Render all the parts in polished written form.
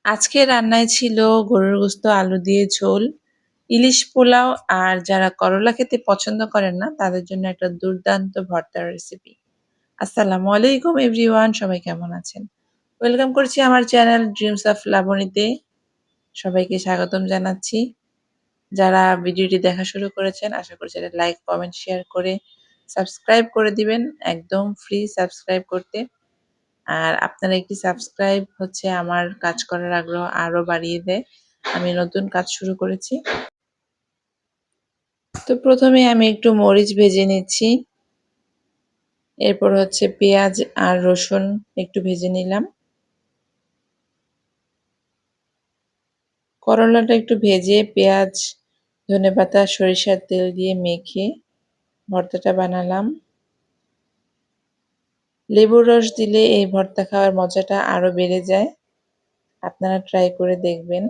আজকে রান্নায় ছিল গরুর গোশত আলু দিয়ে ঝোল, ইলিশ পোলাও আর যারা করলা খেতে পছন্দ করেন না তাদের জন্য একটা দুর্দান্ত ভর্তার রেসিপি। আসসালামু আলাইকুম এভরিওয়ান, সবাই কেমন আছেন? ওয়েলকাম করছি আমার চ্যানেল ড্রিমস অফ লাবণীতে। সবাইকে স্বাগতম জানাচ্ছি। যারা ভিডিওটি দেখা শুরু করেছেন আশা করছি এটা লাইক, কমেন্ট, শেয়ার করে সাবস্ক্রাইব করে দিবেন। একদম ফ্রি সাবস্ক্রাইব করতে। আর আপনার একটি সাবস্ক্রাইব হচ্ছে আমার কাজ করার আগ্রহ আরো বাড়িয়ে দেয়। আমি নতুন কাজ শুরু করেছি। তো প্রথমে আমি একটু মরিচ ভেজে নিচ্ছি, এরপর হচ্ছে পেঁয়াজ আর রসুন একটু ভেজে নিলাম। করলাটা একটু ভেজে পেঁয়াজ, ধনেপাতা, সরিষার তেল দিয়ে মেখে ভর্তাটা বানালাম। লেবুর রস দিলে এই ভর্তা খাওয়ার মজাটা আরো বেড়ে যায়। আপনারা ট্রাই করে দেখবেন।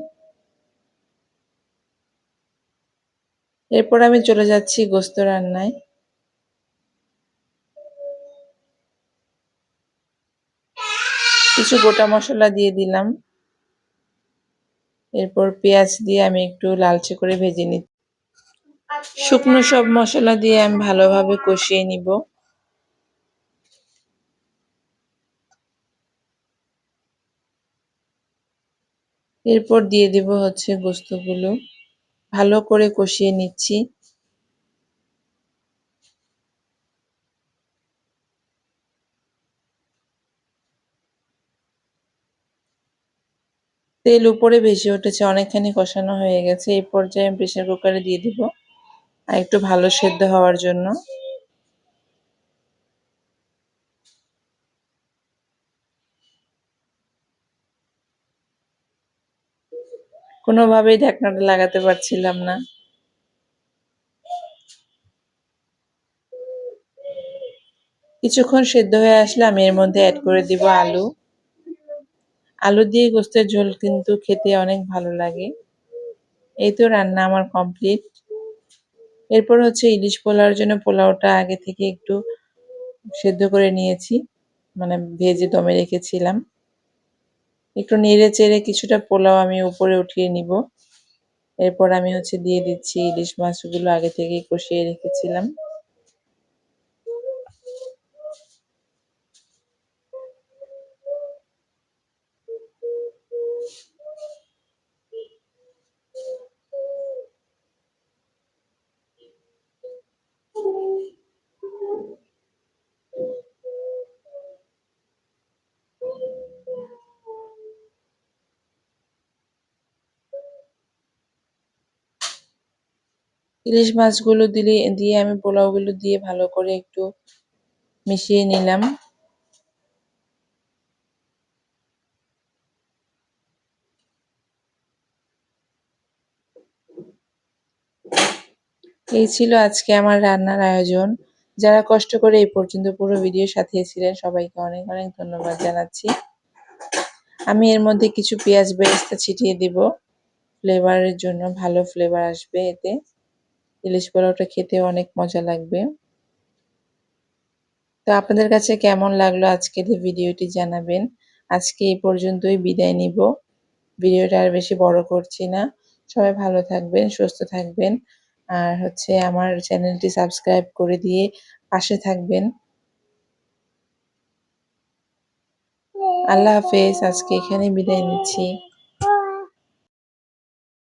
এরপর আমি চলে যাচ্ছি গোশত রান্নায়। কিছু গোটা মশলা দিয়ে দিলাম, এরপর পেঁয়াজ দিয়ে আমি একটু লালচে করে ভেজে নিচ্ছি। শুকনো সব মশলা দিয়ে আমি ভালোভাবে কষিয়ে নিব। এরপর দিয়ে দিব হচ্ছে গোশতগুলো, ভালো করে কষিয়ে নিচ্ছি। তেল উপরে ভেসে উঠেছে, অনেকখানি কষানো হয়ে গেছে। এই পর্যায়ে আমি প্রেসার কুকারে দিয়ে দিব আর একটু ভালো সেদ্ধ হওয়ার জন্য। কোনোভাবেই ঢাকনাটা লাগাতে পারছিলাম না। কিছুক্ষণ সেদ্ধ হয়ে আসলে আমি এর মধ্যে অ্যাড করে দিব আলু। আলু দিয়ে গোশতের ঝোল কিন্তু খেতে অনেক ভালো লাগে। এই তো রান্না আমার কমপ্লিট। এরপর হচ্ছে ইলিশ পোলাওর জন্য পোলাওটা আগে থেকে একটু সেদ্ধ করে নিয়েছি, মানে ভেজে দমে রেখেছিলাম। একটু নেড়ে চেড়ে কিছুটা পোলাও আমি উপরে উঠিয়ে নিব। এরপর আমি হচ্ছে দিয়ে দিচ্ছি ইলিশ মাছগুলো আগে থেকেই কষিয়ে রেখেছিলাম। ইলিশ মাছগুলো দিয়ে আমি পোলাওগুলো দিয়ে ভালো করে একটু মিশিয়ে নিলাম। এই ছিল আজকে আমার রান্নার আয়োজন। যারা কষ্ট করে এই পর্যন্ত পুরো ভিডিওর সাথে ছিলেন সবাইকে অনেক অনেক ধন্যবাদ জানাচ্ছি। আমি এর মধ্যে কিছু পেঁয়াজ বেরেস্তা ছিটিয়ে দিব ফ্লেভারের জন্য, ভালো ফ্লেভার আসবে এতে। ইলিশ পোলাওটা খেতে অনেক মজা লাগবে। তো আপনাদের কাছে কেমন লাগলো আজকের এই ভিডিওটি জানাবেন। আজকে এই পর্যন্তই বিদায় নিব। ভিডিওটা আর বেশি বড় করছি না। সবাই ভালো থাকবেন, সুস্থ থাকবেন। আর হচ্ছে আমার চ্যানেলটি সাবস্ক্রাইব করে দিয়ে পাশে থাকবেন। আল্লাহ হাফেজ। আজকে এখানে বিদায় নিচ্ছি।